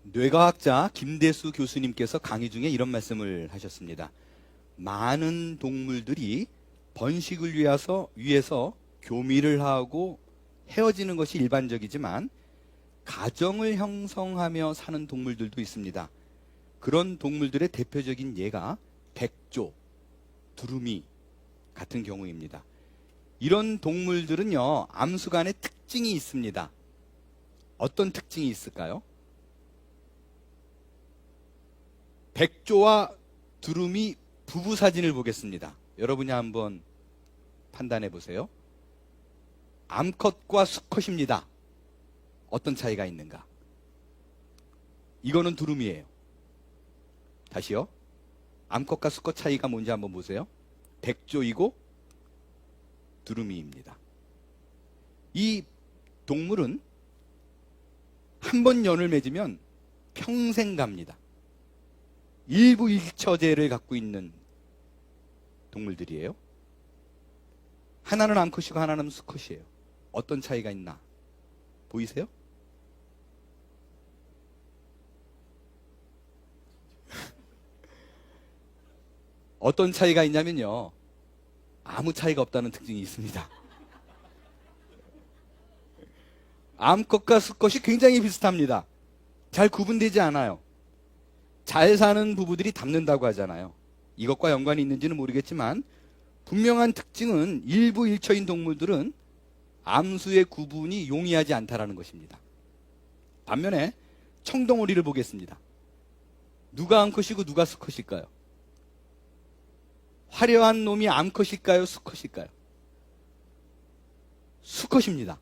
뇌과학자 김대수 교수님께서 강의 중에 이런 말씀을 하셨습니다. 많은 동물들이 번식을 위해서 교미를 하고 헤어지는 것이 일반적이지만 가정을 형성하며 사는 동물들도 있습니다. 그런 동물들의 대표적인 예가 백조, 두루미 같은 경우입니다. 이런 동물들은요, 암수간에 특징이 있습니다. 어떤 특징이 있을까요? 백조와 두루미 부부 사진을 보겠습니다. 여러분이 한번 판단해 보세요. 암컷과 수컷입니다. 어떤 차이가 있는가? 이거는 두루미예요. 다시요. 암컷과 수컷 차이가 뭔지 한번 보세요. 백조이고 두루미입니다. 이 동물은 한 번 연을 맺으면 평생 갑니다. 일부일처제를 갖고 있는 동물들이에요. 하나는 암컷이고 하나는 수컷이에요. 어떤 차이가 있나 보이세요? 어떤 차이가 있냐면요, 아무 차이가 없다는 특징이 있습니다. 암컷과 수컷이 굉장히 비슷합니다. 잘 구분되지 않아요. 잘 사는 부부들이 닮는다고 하잖아요. 이것과 연관이 있는지는 모르겠지만 분명한 특징은 일부 일처인 동물들은 암수의 구분이 용이하지 않다라는 것입니다. 반면에 청동오리를 보겠습니다. 누가 암컷이고 누가 수컷일까요? 화려한 놈이 암컷일까요? 수컷일까요? 수컷입니다.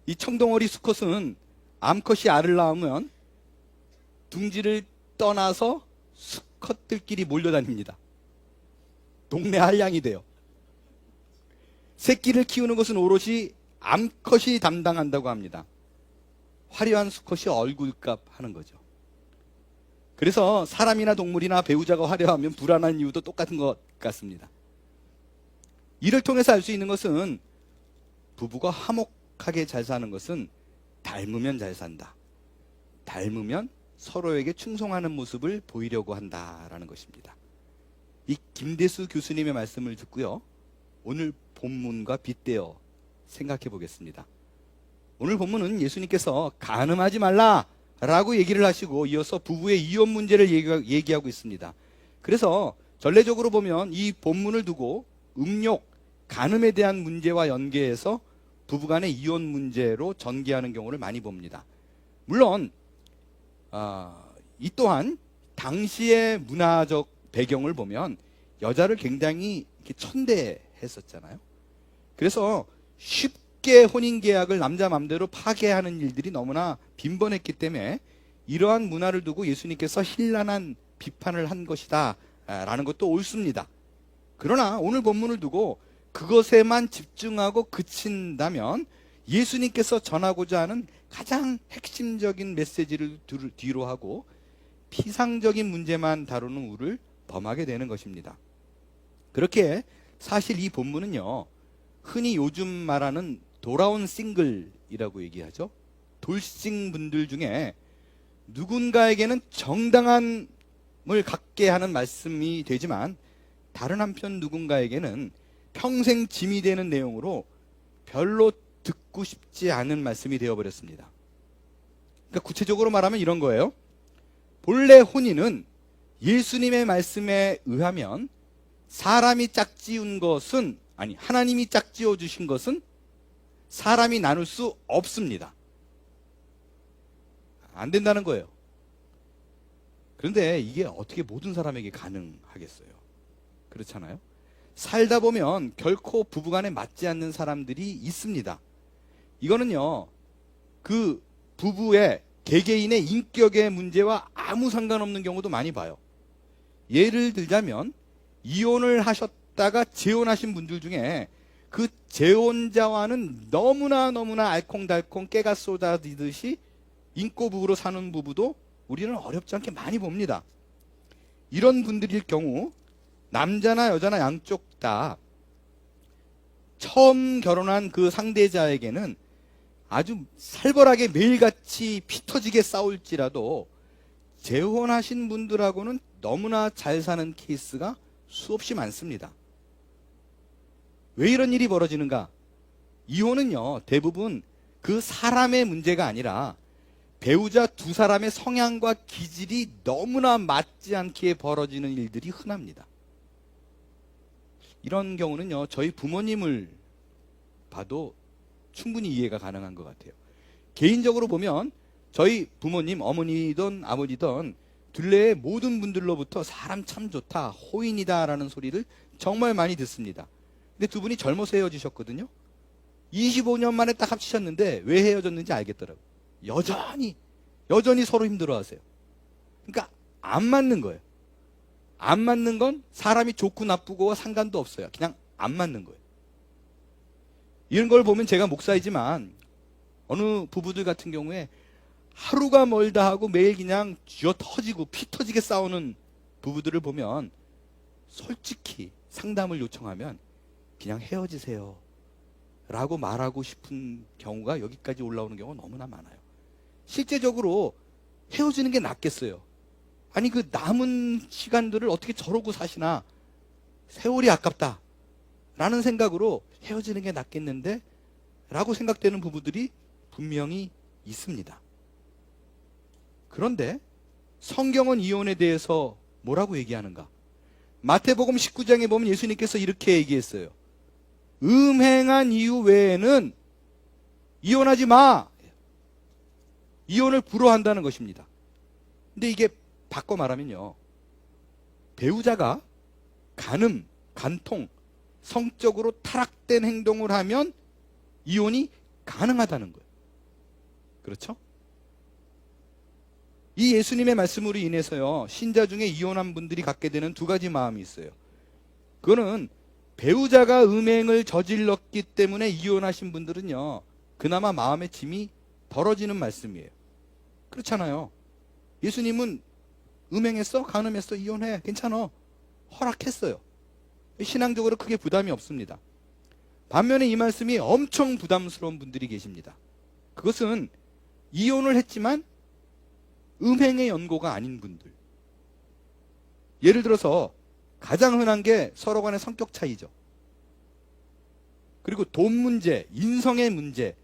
이 청동오리 수컷은 암컷이 알을 낳으면 둥지를 떠나서 수컷들끼리 몰려다닙니다. 동네 한량이 돼요. 새끼를 키우는 것은 오롯이 암컷이 담당한다고 합니다. 화려한 수컷이 얼굴값 하는 거죠. 그래서 사람이나 동물이나 배우자가 화려하면 불안한 이유도 똑같은 것 같습니다. 이를 통해서 알 수 있는 것은 부부가 화목하게 잘 사는 것은 닮으면 잘 산다. 닮으면 서로에게 충성하는 모습을 보이려고 한다라는 것입니다. 이 김대수 교수님의 말씀을 듣고요, 오늘 본문과 빗대어 생각해 보겠습니다. 오늘 본문은 예수님께서 간음하지 말라라고 얘기를 하시고 이어서 부부의 이혼 문제를 얘기하고 있습니다. 그래서 전례적으로 보면 이 본문을 두고 음욕, 간음에 대한 문제와 연계해서 부부간의 이혼 문제로 전개하는 경우를 많이 봅니다. 물론 이 또한 당시의 문화적 배경을 보면 여자를 굉장히 이렇게 천대했었잖아요. 그래서 쉽게 혼인계약을 남자 맘대로 파괴하는 일들이 너무나 빈번했기 때문에 이러한 문화를 두고 예수님께서 현란한 비판을 한 것이다 라는 것도 옳습니다. 그러나 오늘 본문을 두고 그것에만 집중하고 그친다면 예수님께서 전하고자 하는 가장 핵심적인 메시지를 뒤로 하고 피상적인 문제만 다루는 우를 범하게 되는 것입니다. 그렇게 사실 이 본문은요, 흔히 요즘 말하는 돌아온 싱글이라고 얘기하죠. 돌싱 분들 중에 누군가에게는 정당함을 갖게 하는 말씀이 되지만 다른 한편 누군가에게는 평생 짐이 되는 내용으로 별로 듣고 싶지 않은 말씀이 되어버렸습니다. 그러니까 구체적으로 말하면 이런 거예요. 본래 혼인은 예수님의 말씀에 의하면 사람이 짝지은 것은, 아니 하나님이 짝지어 주신 것은 사람이 나눌 수 없습니다. 안 된다는 거예요. 그런데 이게 어떻게 모든 사람에게 가능하겠어요? 그렇잖아요. 살다 보면 결코 부부간에 맞지 않는 사람들이 있습니다. 이거는요, 그 부부의 개개인의 인격의 문제와 아무 상관없는 경우도 많이 봐요. 예를 들자면 이혼을 하셨다가 재혼하신 분들 중에 그 재혼자와는 너무나 알콩달콩 깨가 쏟아지듯이 인꼬부부로 사는 부부도 우리는 어렵지 않게 많이 봅니다. 이런 분들일 경우 남자나 여자나 양쪽 다 처음 결혼한 그 상대자에게는 아주 살벌하게 매일같이 피 터지게 싸울지라도 재혼하신 분들하고는 너무나 잘 사는 케이스가 수없이 많습니다. 왜 이런 일이 벌어지는가? 이혼은요, 대부분 그 사람의 문제가 아니라 배우자 두 사람의 성향과 기질이 너무나 맞지 않기에 벌어지는 일들이 흔합니다. 이런 경우는요, 저희 부모님을 봐도 충분히 이해가 가능한 것 같아요. 개인적으로 보면 저희 부모님, 어머니든 아버지든 둘레의 모든 분들로부터 사람 참 좋다, 호인이다 라는 소리를 정말 많이 듣습니다. 근데 두 분이 젊어서 헤어지셨거든요. 25년 만에 딱 합치셨는데 왜 헤어졌는지 알겠더라고요. 여전히 서로 힘들어하세요. 그러니까 안 맞는 거예요. 안 맞는 건 사람이 좋고 나쁘고 상관도 없어요. 그냥 안 맞는 거예요. 이런 걸 보면 제가 목사이지만 어느 부부들 같은 경우에 하루가 멀다 하고 매일 그냥 쥐어 터지고 피 터지게 싸우는 부부들을 보면 솔직히 상담을 요청하면 그냥 헤어지세요 라고 말하고 싶은 경우가 여기까지 올라오는 경우가 너무나 많아요. 실제적으로 헤어지는 게 낫겠어요. 아니 그 남은 시간들을 어떻게 저러고 사시나, 세월이 아깝다 라는 생각으로 헤어지는 게 낫겠는데 라고 생각되는 부부들이 분명히 있습니다. 그런데 성경은 이혼에 대해서 뭐라고 얘기하는가? 마태복음 19장에 보면 예수님께서 이렇게 얘기했어요. 음행한 이유 외에는 이혼하지 마. 이혼을 불허한다는 것입니다. 근데 이게 바꿔 말하면요, 배우자가 간음, 간통, 성적으로 타락된 행동을 하면 이혼이 가능하다는 거예요. 그렇죠? 이 예수님의 말씀으로 인해서요, 신자 중에 이혼한 분들이 갖게 되는 두 가지 마음이 있어요. 그거는 배우자가 음행을 저질렀기 때문에 이혼하신 분들은요, 그나마 마음의 짐이 덜어지는 말씀이에요. 그렇잖아요. 예수님은 음행했어? 간음했어? 이혼해. 괜찮아. 허락했어요. 신앙적으로 크게 부담이 없습니다. 반면에 이 말씀이 엄청 부담스러운 분들이 계십니다. 그것은 이혼을 했지만 음행의 연고가 아닌 분들. 예를 들어서 가장 흔한 게 서로 간의 성격 차이죠. 그리고 돈 문제, 인성의 문제,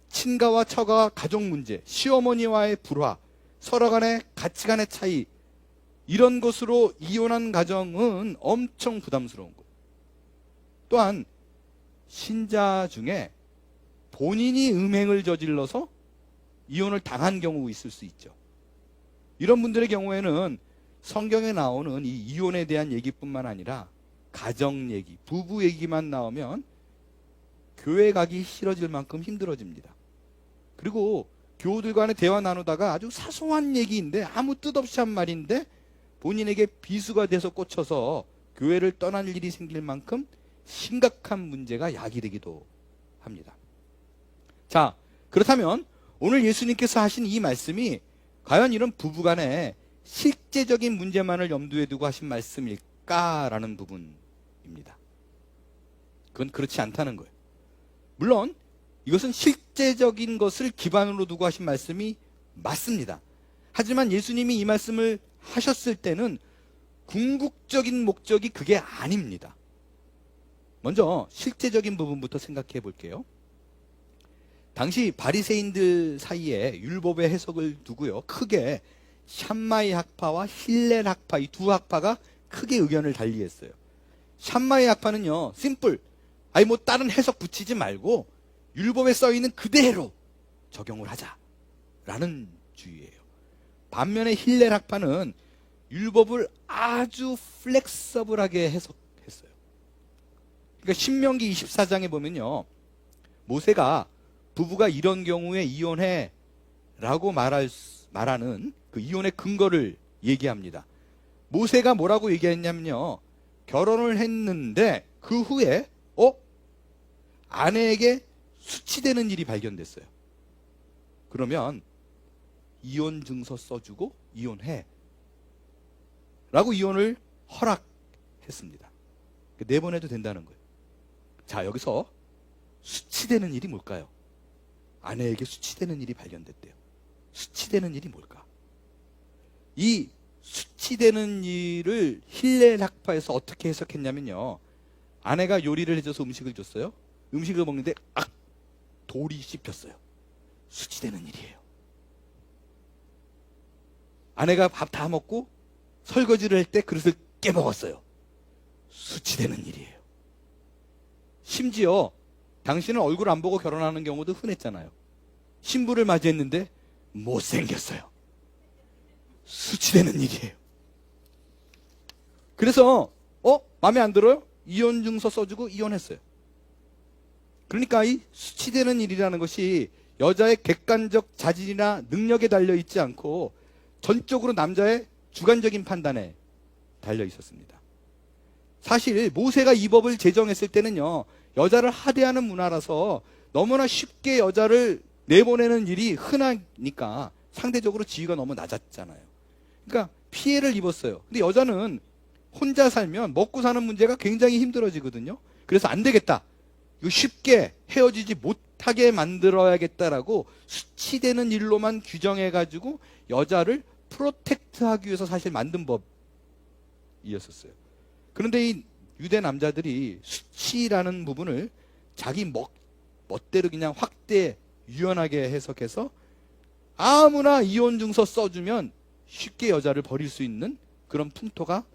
친가와 처가 가족 문제, 시어머니와의 불화, 서로 간의 가치관의 차이, 이런 것으로 이혼한 가정은 엄청 부담스러운 거예요. 또한 신자 중에 본인이 음행을 저질러서 이혼을 당한 경우가 있을 수 있죠. 이런 분들의 경우에는 성경에 나오는 이 이혼에 대한 얘기뿐만 아니라 가정 얘기, 부부 얘기만 나오면 교회 가기 싫어질 만큼 힘들어집니다. 그리고 교우들 간에 대화 나누다가 아주 사소한 얘기인데, 아무 뜻 없이 한 말인데 본인에게 비수가 돼서 꽂혀서 교회를 떠날 일이 생길 만큼 심각한 문제가 야기되기도 합니다. 자, 그렇다면 오늘 예수님께서 하신 이 말씀이 과연 이런 부부간에 실제적인 문제만을 염두에 두고 하신 말씀일까라는 부분입니다. 그건 그렇지 않다는 거예요. 물론 이것은 실제적인 것을 기반으로 두고 하신 말씀이 맞습니다. 하지만 예수님이 이 말씀을 하셨을 때는 궁극적인 목적이 그게 아닙니다. 먼저 실제적인 부분부터 생각해 볼게요. 당시 바리새인들 사이에 율법의 해석을 두고요, 크게 샴마이 학파와 힐렐 학파, 이 두 학파가 크게 의견을 달리했어요. 샴마이 학파는요, 심플, 뭐 다른 해석 붙이지 말고 율법에 써 있는 그대로 적용을 하자라는 주의예요. 반면에 힐렐 학파는 율법을 아주 플렉서블하게 해석했어요. 그러니까 신명기 24장에 보면요, 모세가 부부가 이런 경우에 이혼해 라고 말하는 그 이혼의 근거를 얘기합니다. 모세가 뭐라고 얘기했냐면요, 결혼을 했는데 그 후에 아내에게 수치되는 일이 발견됐어요. 그러면 이혼 증서 써주고 이혼해 라고 이혼을 허락했습니다. 내보내도 된다는 거예요. 자, 여기서 수치되는 일이 뭘까요? 아내에게 수치되는 일이 발견됐대요. 수치되는 일이 뭘까? 이 수치되는 일을 힐렐 학파에서 어떻게 해석했냐면요. 아내가 요리를 해줘서 음식을 줬어요. 음식을 먹는데 돌이 씹혔어요. 수치되는 일이에요. 아내가 밥 다 먹고 설거지를 할 때 그릇을 깨먹었어요. 수치되는 일이에요. 심지어 당신은 얼굴 안 보고 결혼하는 경우도 흔했잖아요. 신부를 맞이했는데 못생겼어요. 수치되는 일이에요. 그래서 마음에 안 들어요? 이혼 증서 써주고 이혼했어요. 그러니까 이 수치되는 일이라는 것이 여자의 객관적 자질이나 능력에 달려 있지 않고 전적으로 남자의 주관적인 판단에 달려 있었습니다. 사실 모세가 이 법을 제정했을 때는요, 여자를 하대하는 문화라서 너무나 쉽게 여자를 내보내는 일이 흔하니까 상대적으로 지위가 너무 낮았잖아요. 그러니까 피해를 입었어요. 근데 여자는 혼자 살면 먹고 사는 문제가 굉장히 힘들어지거든요. 그래서 안 되겠다. 이거 쉽게 헤어지지 못하게 만들어야겠다라고 수치되는 일로만 규정해가지고 여자를 프로텍트하기 위해서 사실 만든 법이었었어요. 그런데 이 유대 남자들이 수치라는 부분을 자기 멋대로 그냥 확대 유연하게 해석해서 아무나 이혼 증서 써주면 쉽게 여자를 버릴 수 있는 그런 풍토가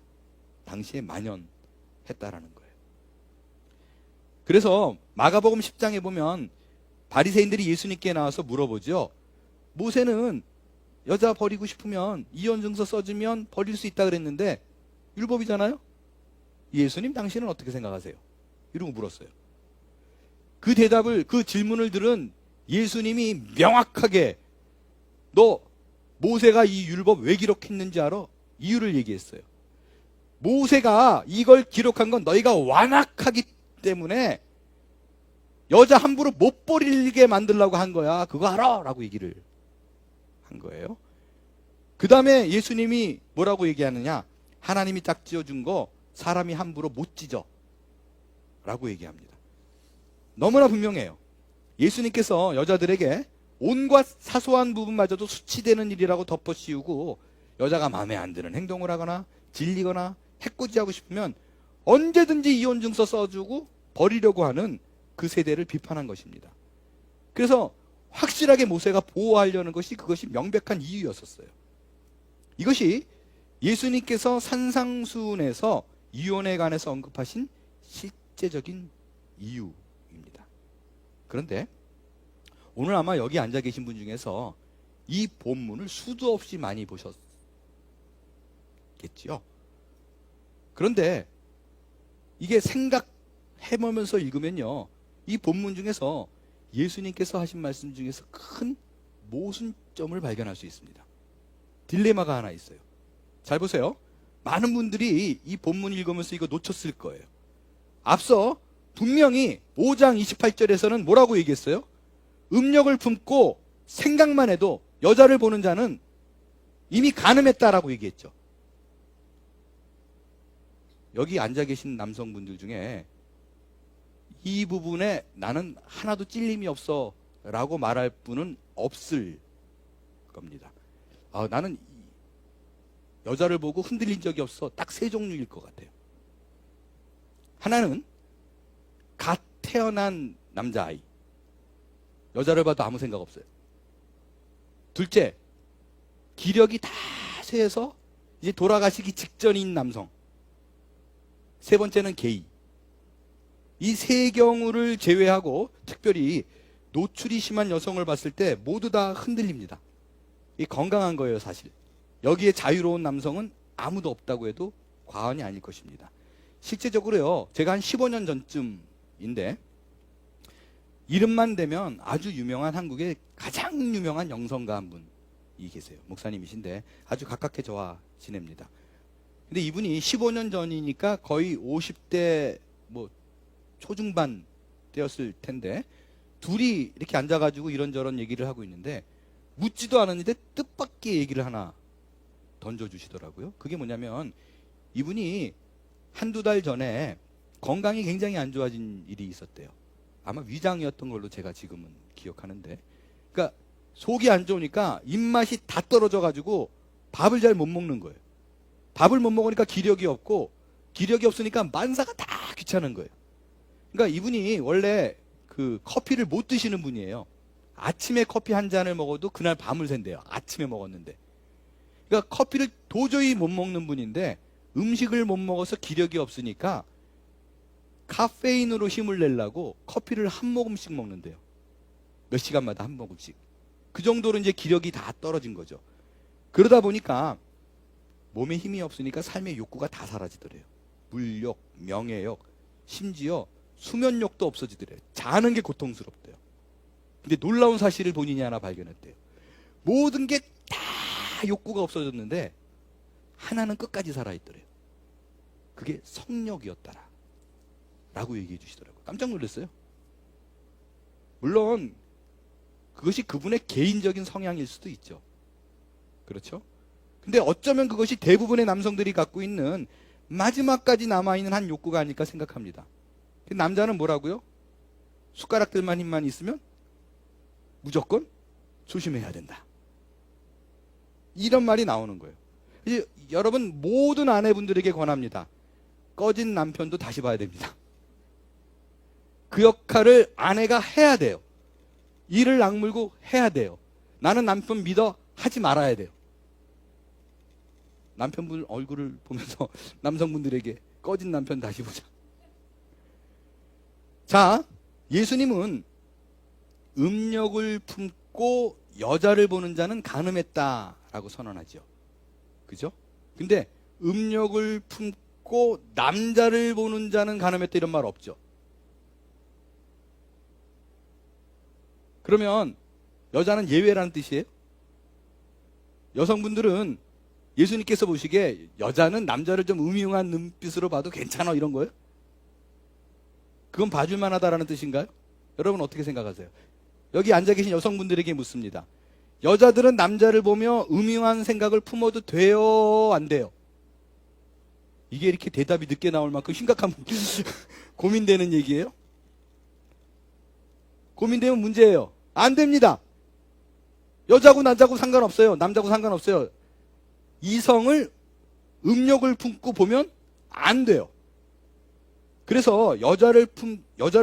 당시에 만연했다라는 거예요. 그래서 마가복음 10장에 보면 바리새인들이 예수님께 나와서 물어보죠. 모세는 여자 버리고 싶으면 이혼 증서 써주면 버릴 수 있다 그랬는데 율법이잖아요. 예수님 당신은 어떻게 생각하세요? 이러고 물었어요. 그 질문을 들은 예수님이 명확하게 너 모세가 이 율법 왜 기록했는지 알아? 이유를 얘기했어요. 모세가 이걸 기록한 건 너희가 완악하기 때문에 여자 함부로 못 버리게 만들려고 한 거야. 그거 알아? 라고 얘기를 한 거예요. 그 다음에 예수님이 뭐라고 얘기하느냐? 하나님이 딱 지어준 거 사람이 함부로 못 찢어 라고 얘기합니다. 너무나 분명해요. 예수님께서 여자들에게 온갖 사소한 부분마저도 수치되는 일이라고 덮어씌우고 여자가 마음에 안 드는 행동을 하거나 질리거나 해코지하고 싶으면 언제든지 이혼 증서 써주고 버리려고 하는 그 세대를 비판한 것입니다. 그래서 확실하게 모세가 보호하려는 것이 그것이 명백한 이유였었어요. 이것이 예수님께서 산상수훈에서 이혼에 관해서 언급하신 실제적인 이유입니다. 그런데 오늘 아마 여기 앉아 계신 분 중에서 이 본문을 수도 없이 많이 보셨겠지요. 그런데 이게 생각해보면서 읽으면요, 이 본문 중에서 예수님께서 하신 말씀 중에서 큰 모순점을 발견할 수 있습니다. 딜레마가 하나 있어요. 잘 보세요. 많은 분들이 이 본문 읽으면서 이거 놓쳤을 거예요. 앞서 분명히 5장 28절에서는 뭐라고 얘기했어요? 음력을 품고 생각만 해도 여자를 보는 자는 이미 간음했다라고 얘기했죠. 여기 앉아 계신 남성분들 중에 이 부분에 나는 하나도 찔림이 없어 라고 말할 분은 없을 겁니다. 나는 여자를 보고 흔들린 적이 없어. 딱 세 종류일 것 같아요. 하나는 갓 태어난 남자아이. 여자를 봐도 아무 생각 없어요. 둘째, 기력이 다 쇠해서 이제 돌아가시기 직전인 남성. 세 번째는 게이. 이 세 경우를 제외하고 특별히 노출이 심한 여성을 봤을 때 모두 다 흔들립니다. 이 건강한 거예요, 사실. 여기에 자유로운 남성은 아무도 없다고 해도 과언이 아닐 것입니다. 실제적으로요, 제가 한 15년 전쯤인데 이름만 대면 아주 유명한 한국의 가장 유명한 영성가 한 분이 계세요. 목사님이신데 아주 가깝게 저와 지냅니다. 근데 이분이 15년 전이니까 거의 50대 초중반 때였을 텐데 둘이 이렇게 앉아가지고 이런저런 얘기를 하고 있는데 묻지도 않았는데 뜻밖의 얘기를 하나 던져주시더라고요. 그게 뭐냐면 이분이 한두 달 전에 건강이 굉장히 안 좋아진 일이 있었대요. 아마 위장이었던 걸로 제가 지금은 기억하는데 그러니까 속이 안 좋으니까 입맛이 다 떨어져가지고 밥을 잘 못 먹는 거예요. 밥을 못 먹으니까 기력이 없고, 기력이 없으니까 만사가 다 귀찮은 거예요. 그러니까 이분이 원래 그 커피를 못 드시는 분이에요. 아침에 커피 한 잔을 먹어도 그날 밤을 샌대요. 아침에 먹었는데. 그러니까 커피를 도저히 못 먹는 분인데 음식을 못 먹어서 기력이 없으니까 카페인으로 힘을 내려고 커피를 한 모금씩 먹는데요. 몇 시간마다 한 모금씩. 그 정도로 이제 기력이 다 떨어진 거죠. 그러다 보니까 몸에 힘이 없으니까 삶의 욕구가 다 사라지더래요. 물욕, 명예욕, 심지어 수면욕도 없어지더래요. 자는 게 고통스럽대요. 근데 놀라운 사실을 본인이 하나 발견했대요. 모든 게 다 욕구가 없어졌는데 하나는 끝까지 살아있더래요. 그게 성욕이었더라 라고 얘기해 주시더라고요. 깜짝 놀랐어요. 물론 그것이 그분의 개인적인 성향일 수도 있죠. 그렇죠? 근데 어쩌면 그것이 대부분의 남성들이 갖고 있는 마지막까지 남아있는 한 욕구가 아닐까 생각합니다. 남자는 뭐라고요? 숟가락들만 힘만 있으면 무조건 조심해야 된다. 이런 말이 나오는 거예요. 이제 여러분 모든 아내분들에게 권합니다. 꺼진 남편도 다시 봐야 됩니다. 그 역할을 아내가 해야 돼요. 이를 악물고 해야 돼요. 나는 남편 믿어 하지 말아야 돼요. 남편분 얼굴을 보면서 남성분들에게 꺼진 남편 다시 보자. 자, 예수님은 음욕을 품고 여자를 보는 자는 간음했다라고 선언하죠. 그죠? 근데 음욕을 품고 남자를 보는 자는 간음했다 이런 말 없죠. 그러면 여자는 예외라는 뜻이에요? 여성분들은 예수님께서 보시기에 여자는 남자를 좀 음흉한 눈빛으로 봐도 괜찮아 이런 거예요? 그건 봐줄만 하다라는 뜻인가요? 여러분 어떻게 생각하세요? 여기 앉아 계신 여성분들에게 묻습니다. 여자들은 남자를 보며 음흉한 생각을 품어도 돼요? 안 돼요? 이게 이렇게 대답이 늦게 나올 만큼 심각한 고민되는 얘기예요? 고민되면 문제예요. 안 됩니다. 여자고 남자고 상관없어요. 남자고 상관없어요. 이성을 음욕을 품고 보면 안 돼요. 그래서 여자를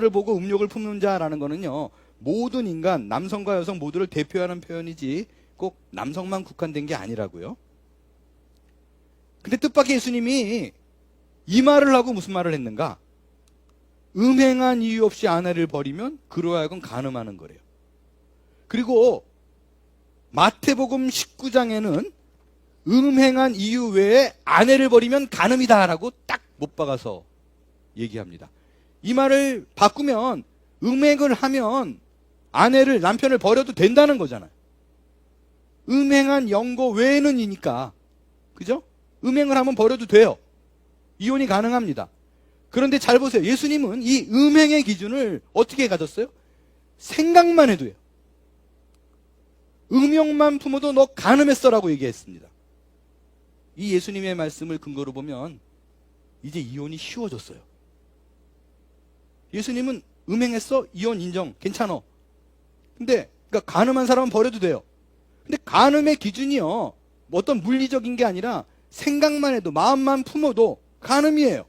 보고 음욕을 품는 자라는 거는요, 모든 인간, 남성과 여성 모두를 대표하는 표현이지 꼭 남성만 국한된 게 아니라고요. 근데 뜻밖의 예수님이 이 말을 하고 무슨 말을 했는가? 음행한 이유 없이 아내를 버리면 그로 하여금 간음하는 거래요. 그리고 마태복음 19장에는 음행한 이유 외에 아내를 버리면 간음이다라고 딱 못 박아서 얘기합니다. 이 말을 바꾸면 음행을 하면 아내를, 남편을 버려도 된다는 거잖아요. 음행한 영거 외에는이니까. 그죠? 음행을 하면 버려도 돼요. 이혼이 가능합니다. 그런데 잘 보세요. 예수님은 이 음행의 기준을 어떻게 가졌어요? 생각만 해도 해요. 음욕만 품어도 너 간음했어라고 얘기했습니다. 이 예수님의 말씀을 근거로 보면 이제 이혼이 쉬워졌어요. 예수님은 음행했어? 이혼 인정. 괜찮아. 근데 그러니까 간음한 사람은 버려도 돼요. 근데 간음의 기준이요, 어떤 물리적인 게 아니라 생각만 해도, 마음만 품어도 간음이에요.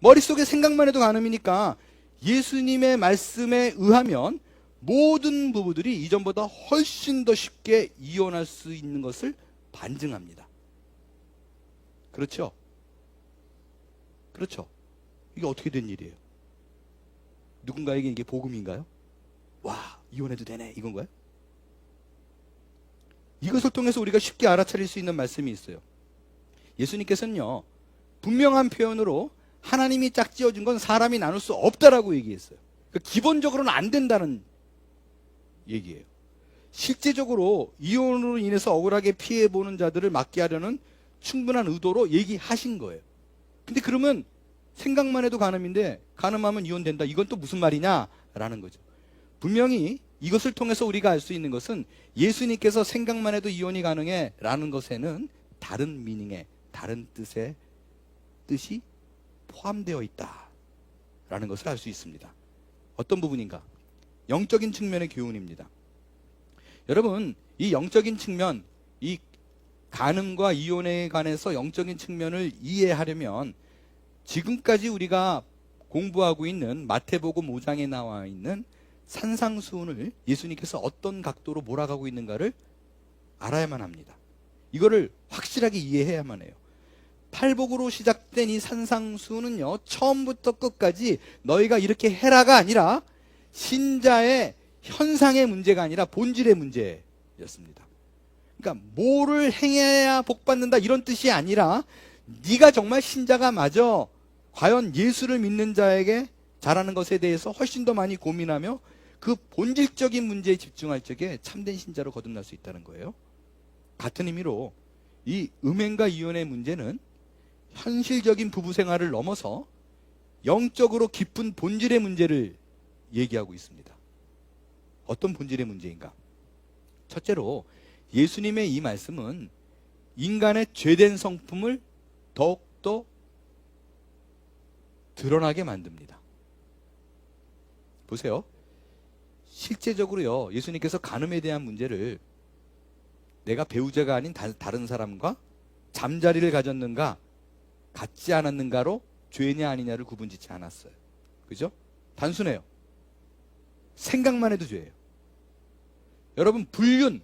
머릿속에 생각만 해도 간음이니까 예수님의 말씀에 의하면 모든 부부들이 이전보다 훨씬 더 쉽게 이혼할 수 있는 것을 반증합니다. 그렇죠? 그렇죠? 이게 어떻게 된 일이에요? 누군가에게 이게 복음인가요? 와, 이혼해도 되네 이건 거예요? 이것을 통해서 우리가 쉽게 알아차릴 수 있는 말씀이 있어요. 예수님께서는요, 분명한 표현으로 하나님이 짝지어준 건 사람이 나눌 수 없다라고 얘기했어요. 그러니까 기본적으로는 안 된다는 얘기예요. 실제적으로 이혼으로 인해서 억울하게 피해보는 자들을 막게 하려는 충분한 의도로 얘기하신 거예요. 근데 그러면 생각만 해도 간음인데 간음하면 이혼된다, 이건 또 무슨 말이냐라는 거죠. 분명히 이것을 통해서 우리가 알 수 있는 것은 예수님께서 생각만 해도 이혼이 가능해 라는 것에는 다른 미닝의, 다른 뜻이 포함되어 있다 라는 것을 알 수 있습니다. 어떤 부분인가? 영적인 측면의 교훈입니다. 여러분, 이 영적인 측면, 이 간음과 이혼에 관해서 영적인 측면을 이해하려면 지금까지 우리가 공부하고 있는 마태복음 5장에 나와 있는 산상수훈을 예수님께서 어떤 각도로 몰아가고 있는가를 알아야만 합니다. 이거를 확실하게 이해해야만 해요. 팔복으로 시작된 이 산상수훈은요, 처음부터 끝까지 너희가 이렇게 해라가 아니라 신자의 현상의 문제가 아니라 본질의 문제였습니다. 그러니까 뭐를 행해야 복받는다 이런 뜻이 아니라 네가 정말 신자가 맞아, 과연 예수를 믿는 자에게 잘하는 것에 대해서 훨씬 더 많이 고민하며 그 본질적인 문제에 집중할 적에 참된 신자로 거듭날 수 있다는 거예요. 같은 의미로 이 음행과 이혼의 문제는 현실적인 부부 생활을 넘어서 영적으로 깊은 본질의 문제를 얘기하고 있습니다. 어떤 본질의 문제인가? 첫째로 예수님의 이 말씀은 인간의 죄된 성품을 더욱더 드러나게 만듭니다. 보세요. 실제적으로요, 예수님께서 간음에 대한 문제를 내가 배우자가 아닌 다른 사람과 잠자리를 가졌는가 갖지 않았는가로 죄냐 아니냐를 구분짓지 않았어요. 그죠? 단순해요. 생각만 해도 죄예요. 여러분, 불륜,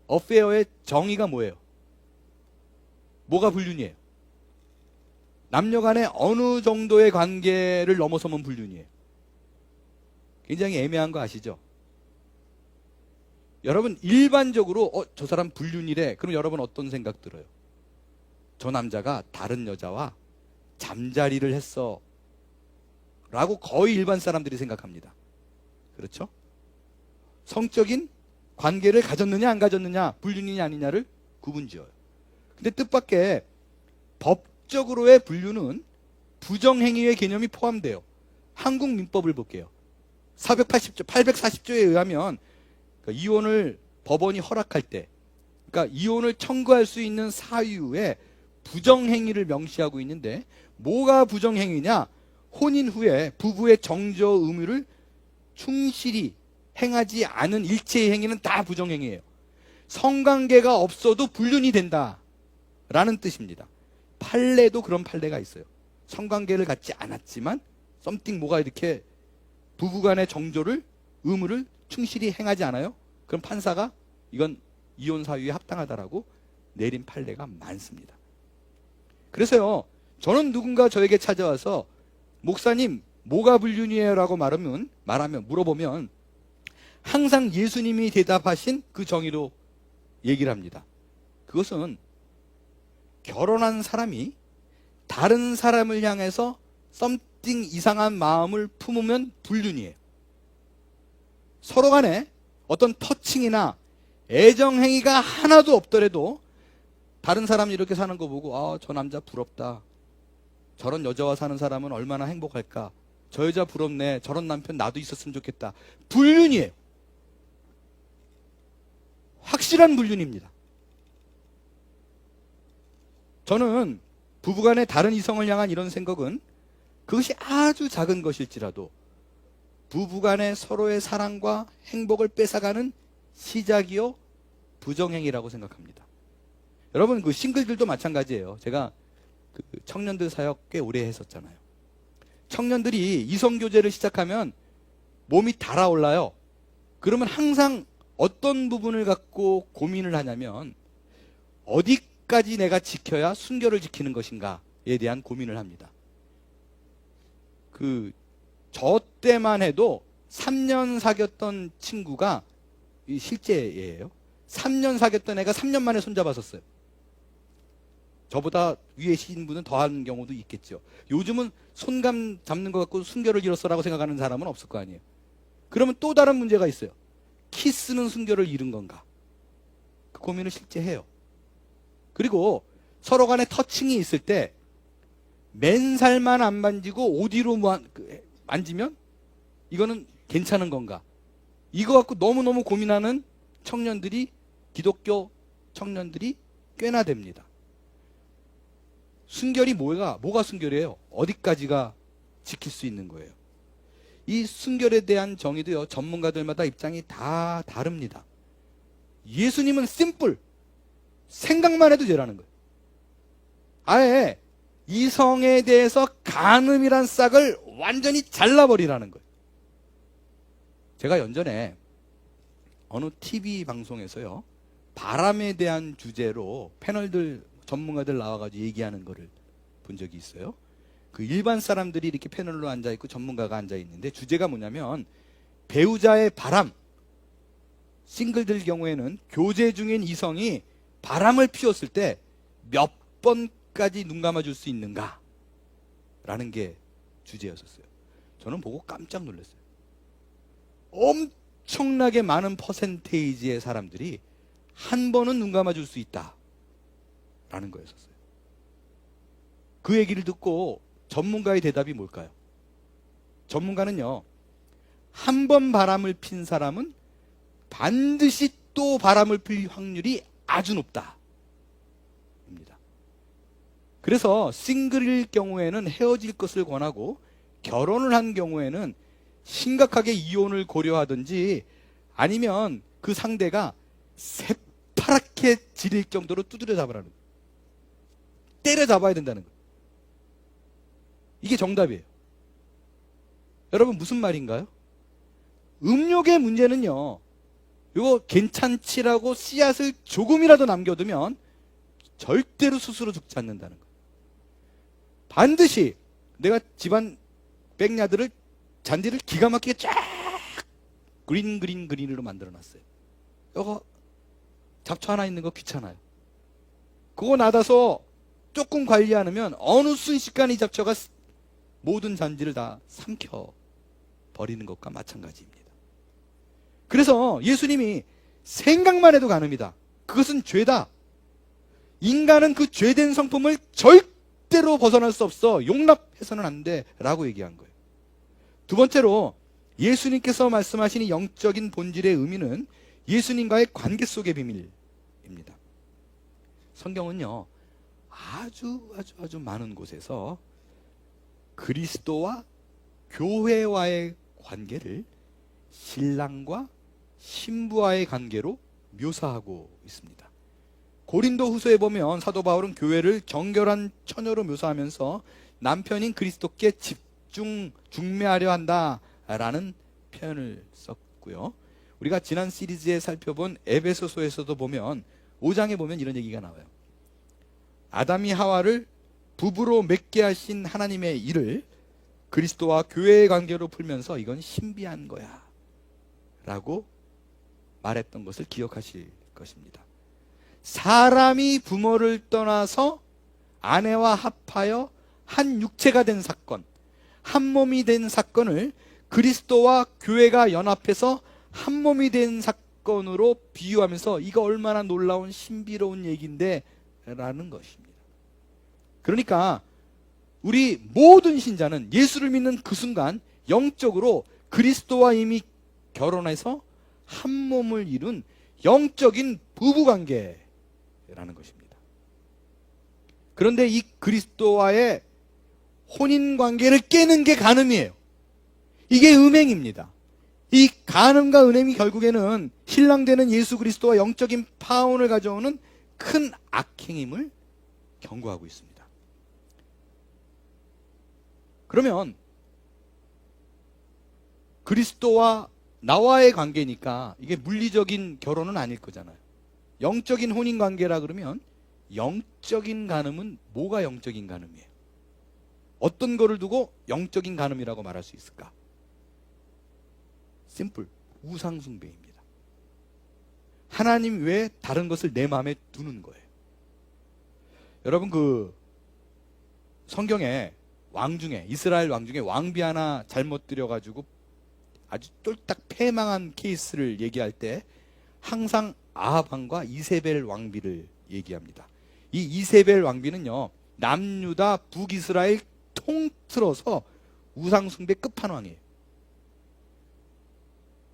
어페어의 정의가 뭐예요? 뭐가 불륜이에요? 남녀 간의 어느 정도의 관계를 넘어서면 불륜이에요. 굉장히 애매한 거 아시죠? 여러분, 일반적으로 저 사람 불륜이래. 그럼 여러분 어떤 생각 들어요? 저 남자가 다른 여자와 잠자리를 했어 라고 거의 일반 사람들이 생각합니다. 그렇죠? 성적인 관계를 가졌느냐 안 가졌느냐, 불륜이냐 아니냐를 구분지어요. 근데 뜻밖의 법적으로의 불륜은 부정행위의 개념이 포함돼요. 한국 민법을 볼게요. 480조, 840조에 의하면 그러니까 이혼을 법원이 허락할 때, 그러니까 이혼을 청구할 수 있는 사유에 부정행위를 명시하고 있는데, 뭐가 부정행위냐? 혼인 후에 부부의 정저 의무를 충실히 행하지 않은 일체의 행위는 다 부정행위예요. 성관계가 없어도 불륜이 된다라는 뜻입니다. 판례도 그런 판례가 있어요. 성관계를 갖지 않았지만 썸띵 뭐가 이렇게 부부간의 정조를, 의무를 충실히 행하지 않아요? 그럼 판사가 이건 이혼 사유에 합당하다라고 내린 판례가 많습니다. 그래서요, 저는 누군가 저에게 찾아와서 목사님 뭐가 불륜이에요? 라고 물어보면 항상 예수님이 대답하신 그 정의로 얘기를 합니다. 그것은 결혼한 사람이 다른 사람을 향해서 썸띵 이상한 마음을 품으면 불륜이에요. 서로 간에 어떤 터칭이나 애정행위가 하나도 없더라도 다른 사람이 이렇게 사는 거 보고 저 남자 부럽다, 저런 여자와 사는 사람은 얼마나 행복할까, 저 여자 부럽네, 저런 남편 나도 있었으면 좋겠다. 불륜이에요. 확실한 불륜입니다. 저는 부부간의 다른 이성을 향한 이런 생각은 그것이 아주 작은 것일지라도 부부간의 서로의 사랑과 행복을 뺏어가는 시작이요 부정행위라고 생각합니다. 여러분, 그 싱글들도 마찬가지예요. 제가 그 청년들 사역 꽤 오래 했었잖아요. 청년들이 이성교제를 시작하면 몸이 달아올라요. 그러면 항상 어떤 부분을 갖고 고민을 하냐면 어디까지 내가 지켜야 순결을 지키는 것인가에 대한 고민을 합니다. 저 때만 해도 3년 사귀었던 친구가 실제예요. 3년 사귀었던 애가 3년 만에 손잡았었어요. 저보다 위에 계신 분은 더한 경우도 있겠죠. 요즘은 손감 잡는 것 같고 순결을 잃었어라고 생각하는 사람은 없을 거 아니에요. 그러면 또 다른 문제가 있어요. 키스는 순결을 잃은 건가? 그 고민을 실제 해요. 그리고 서로 간에 터칭이 있을 때 맨살만 안 만지고 어디로 만지면 이거는 괜찮은 건가? 이거 갖고 너무너무 고민하는 청년들이, 기독교 청년들이 꽤나 됩니다. 순결이 뭐가 순결이에요? 어디까지가 지킬 수 있는 거예요? 이 순결에 대한 정의도요, 전문가들마다 입장이 다 다릅니다. 예수님은 심플, 생각만 해도 죄라는 거예요. 아예 이성에 대해서 간음이란 싹을 완전히 잘라버리라는 거예요. 제가 연전에 어느 TV 방송에서요, 바람에 대한 주제로 패널들, 전문가들 나와가지고 얘기하는 거를 본 적이 있어요. 그 일반 사람들이 이렇게 패널로 앉아있고 전문가가 앉아있는데, 주제가 뭐냐면 배우자의 바람, 싱글들 경우에는 교제 중인 이성이 바람을 피웠을 때 몇 번까지 눈 감아줄 수 있는가 라는 게 주제였었어요. 저는 보고 깜짝 놀랐어요. 엄청나게 많은 퍼센테이지의 사람들이 한 번은 눈 감아줄 수 있다 라는 거였었어요. 그 얘기를 듣고 전문가의 대답이 뭘까요? 전문가는요, 한 번 바람을 핀 사람은 반드시 또 바람을 필 확률이 아주 높다 입니다. 그래서 싱글일 경우에는 헤어질 것을 권하고, 결혼을 한 경우에는 심각하게 이혼을 고려하든지, 아니면 그 상대가 새파랗게 지릴 정도로 두드려 잡으라는 거예요. 때려 잡아야 된다는 거예요. 이게 정답이에요. 여러분, 무슨 말인가요? 음욕의 문제는요, 이거 괜찮지라고 씨앗을 조금이라도 남겨두면 절대로 스스로 죽지 않는다는 거예요. 반드시 내가 집안 백야드를, 잔디를 기가 막히게 쫙 그린으로 만들어놨어요. 이거 잡초 하나 있는 거 귀찮아요. 그거 놔둬서 조금 관리 안 하면 어느 순식간에 이 잡초가 모든 잔디를 다 삼켜 버리는 것과 마찬가지입니다. 그래서 예수님이 생각만 해도 간음이다, 그것은 죄다, 인간은 그 죄된 성품을 절대로 벗어날 수 없어, 용납해서는 안 돼 라고 얘기한 거예요. 두 번째로, 예수님께서 말씀하신 이 영적인 본질의 의미는 예수님과의 관계 속의 비밀입니다. 성경은요, 아주 많은 곳에서 그리스도와 교회와의 관계를 신랑과 신부와의 관계로 묘사하고 있습니다. 고린도 후서에 보면 사도 바울은 교회를 정결한 처녀로 묘사하면서 남편인 그리스도께 중매하려 한다라는 표현을 썼고요. 우리가 지난 시리즈에 살펴본 에베소서에서도 보면 5장에 보면 이런 얘기가 나와요. 아담이 하와를 부부로 맺게 하신 하나님의 일을 그리스도와 교회의 관계로 풀면서 이건 신비한 거야 라고 말했던 것을 기억하실 것입니다. 사람이 부모를 떠나서 아내와 합하여 한 육체가 된 사건, 한 몸이 된 사건을 그리스도와 교회가 연합해서 한 몸이 된 사건으로 비유하면서 이거 얼마나 놀라운 신비로운 얘기인데 라는 것입니다. 그러니까 우리 모든 신자는 예수를 믿는 그 순간 영적으로 그리스도와 이미 결혼해서 한 몸을 이룬 영적인 부부관계라는 것입니다. 그런데 이 그리스도와의 혼인관계를 깨는 게 간음이에요. 이게 음행입니다. 이 간음과 음행이 결국에는 신랑 되는 예수 그리스도와 영적인 파혼을 가져오는 큰 악행임을 경고하고 있습니다. 그러면 그리스도와 나와의 관계니까 이게 물리적인 결혼은 아닐 거잖아요. 영적인 혼인관계라 그러면 영적인 간음은 뭐가 영적인 간음이에요? 어떤 거를 두고 영적인 간음이라고 말할 수 있을까? 심플, 우상숭배입니다. 하나님 외에 다른 것을 내 마음에 두는 거예요. 여러분, 그 성경에 왕 중에, 이스라엘 왕 중에 왕비 하나 잘못 들여가지고 아주 쫄딱 패망한 케이스를 얘기할 때 항상 아합 왕과 이세벨 왕비를 얘기합니다. 이 이세벨 왕비는요, 남유다 북이스라엘 통틀어서 우상숭배 끝판왕이에요.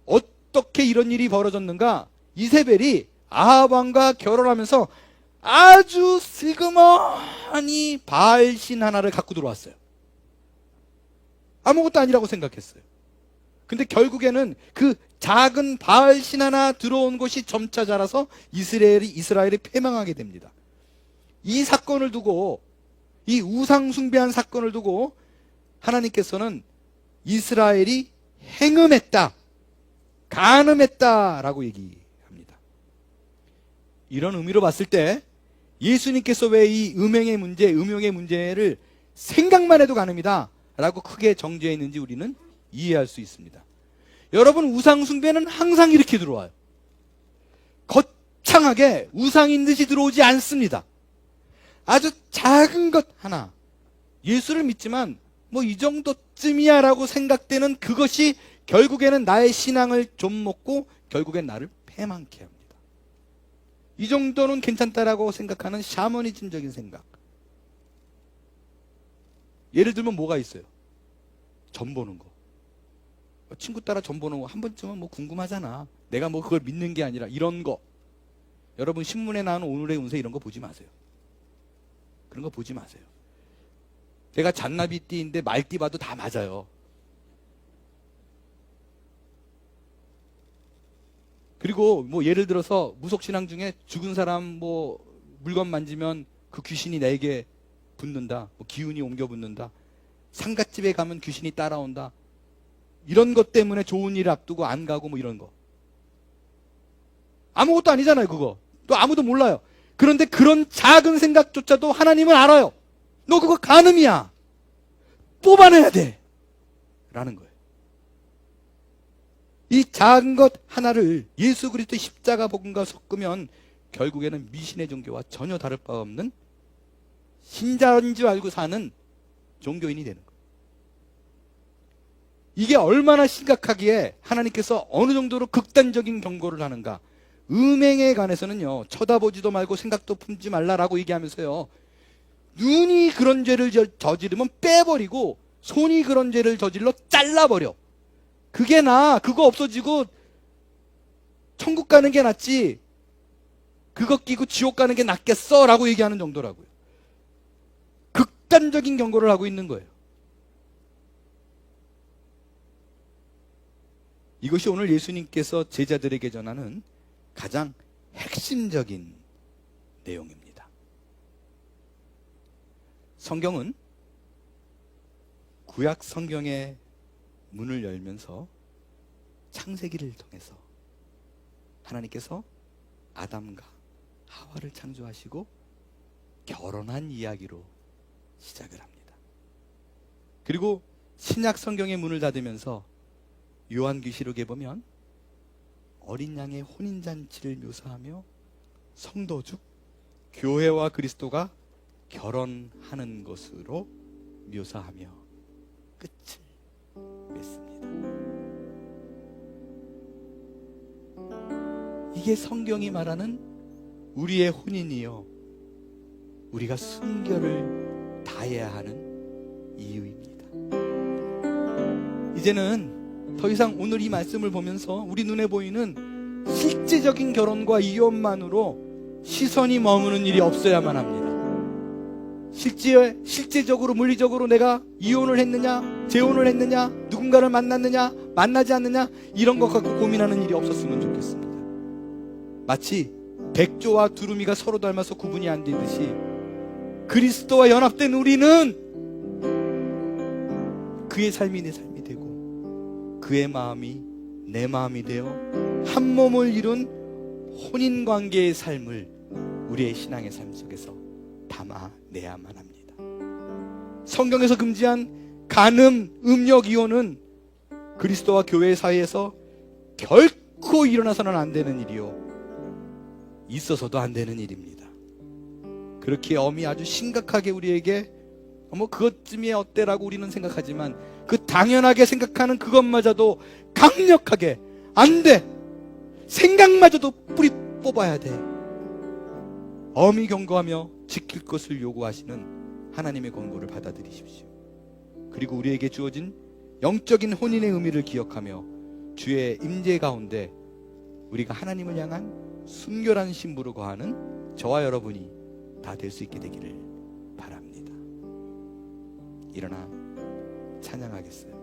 어떻게 이런 일이 벌어졌는가? 이세벨이 아합 왕과 결혼하면서 아주 슬그머니 바알신 하나를 갖고 들어왔어요. 아무것도 아니라고 생각했어요. 근데 결국에는 그 작은 바알 신 하나 들어온 곳이 점차 자라서 이스라엘이 패망하게 됩니다. 이 사건을 두고, 이 우상 숭배한 사건을 두고 하나님께서는 이스라엘이 행음했다, 간음했다라고 얘기합니다. 이런 의미로 봤을 때 예수님께서 왜 이 음행의 문제를 생각만 해도 간음이다 라고 크게 정죄했는지 우리는 이해할 수 있습니다. 여러분, 우상 숭배는 항상 이렇게 들어와요. 거창하게 우상인 듯이 들어오지 않습니다. 아주 작은 것 하나, 예수를 믿지만 뭐 이 정도쯤이야 라고 생각되는 그것이 결국에는 나의 신앙을 좀 먹고 결국엔 나를 패망케 합니다. 이 정도는 괜찮다라고 생각하는 샤머니즘적인 생각. 예를 들면 뭐가 있어요? 점 보는 거. 친구 따라 점 보는 거 한 번쯤은 뭐 궁금하잖아. 내가 뭐 그걸 믿는 게 아니라 이런 거. 여러분, 신문에 나오는 오늘의 운세 이런 거 보지 마세요. 그런 거 보지 마세요. 내가 잔나비띠인데 말띠 봐도 다 맞아요. 그리고 뭐 예를 들어서 무속신앙 중에 죽은 사람 뭐 물건 만지면 그 귀신이 내게 붙는다, 뭐 기운이 옮겨 붙는다, 상갓집에 가면 귀신이 따라온다, 이런 것 때문에 좋은 일 앞두고 안 가고 뭐 이런 거. 아무것도 아니잖아요, 그거. 또 아무도 몰라요. 그런데 그런 작은 생각조차도 하나님은 알아요. 너 그거 간음이야. 뽑아내야 돼. 라는 거예요. 이 작은 것 하나를 예수 그리스도의 십자가 복음과 섞으면 결국에는 미신의 종교와 전혀 다를 바 없는 신자인 줄 알고 사는 종교인이 되는 거예요. 이게 얼마나 심각하기에 하나님께서 어느 정도로 극단적인 경고를 하는가. 음행에 관해서는요, 쳐다보지도 말고 생각도 품지 말라라고 얘기하면서요, 눈이 그런 죄를 저지르면 빼버리고 손이 그런 죄를 저질러 잘라버려. 그게 그거 없어지고 천국 가는 게 낫지 그거 끼고 지옥 가는 게 낫겠어 라고 얘기하는 정도라고요. 극단적인 경고를 하고 있는 거예요. 이것이 오늘 예수님께서 제자들에게 전하는 가장 핵심적인 내용입니다. 성경은 구약 성경의 문을 열면서 창세기를 통해서 하나님께서 아담과 하와를 창조하시고 결혼한 이야기로 시작을 합니다. 그리고 신약 성경의 문을 닫으면서 요한계시록에 보면 어린 양의 혼인잔치를 묘사하며 성도 즉 교회와 그리스도가 결혼하는 것으로 묘사하며 끝을 맺습니다. 이게 성경이 말하는 우리의 혼인이요, 우리가 순결을 다해야 하는 이유입니다. 이제는 더 이상 오늘 이 말씀을 보면서 우리 눈에 보이는 실제적인 결혼과 이혼만으로 시선이 머무는 일이 없어야만 합니다. 실제적으로 물리적으로 내가 이혼을 했느냐, 재혼을 했느냐, 누군가를 만났느냐, 만나지 않느냐, 이런 것 갖고 고민하는 일이 없었으면 좋겠습니다. 마치 백조와 두루미가 서로 닮아서 구분이 안 되듯이 그리스도와 연합된 우리는 그의 삶이 내 삶이 되고 그의 마음이 내 마음이 되어 한 몸을 이룬 혼인관계의 삶을 우리의 신앙의 삶 속에서 담아내야만 합니다. 성경에서 금지한 간음, 음력, 이혼은 그리스도와 교회 사이에서 결코 일어나서는 안 되는 일이요, 있어서도 안 되는 일입니다. 그렇게 엄히 아주 심각하게 우리에게 뭐 그것쯤이 어때라고 우리는 생각하지만 그 당연하게 생각하는 그것마저도 강력하게 안 돼, 생각마저도 뿌리 뽑아야 돼, 엄히 경고하며 지킬 것을 요구하시는 하나님의 권고를 받아들이십시오. 그리고 우리에게 주어진 영적인 혼인의 의미를 기억하며 주의 임재 가운데 우리가 하나님을 향한 순결한 신부로 거하는 저와 여러분이 다 될 수 있게 되기를 바랍니다. 일어나 찬양하겠어요.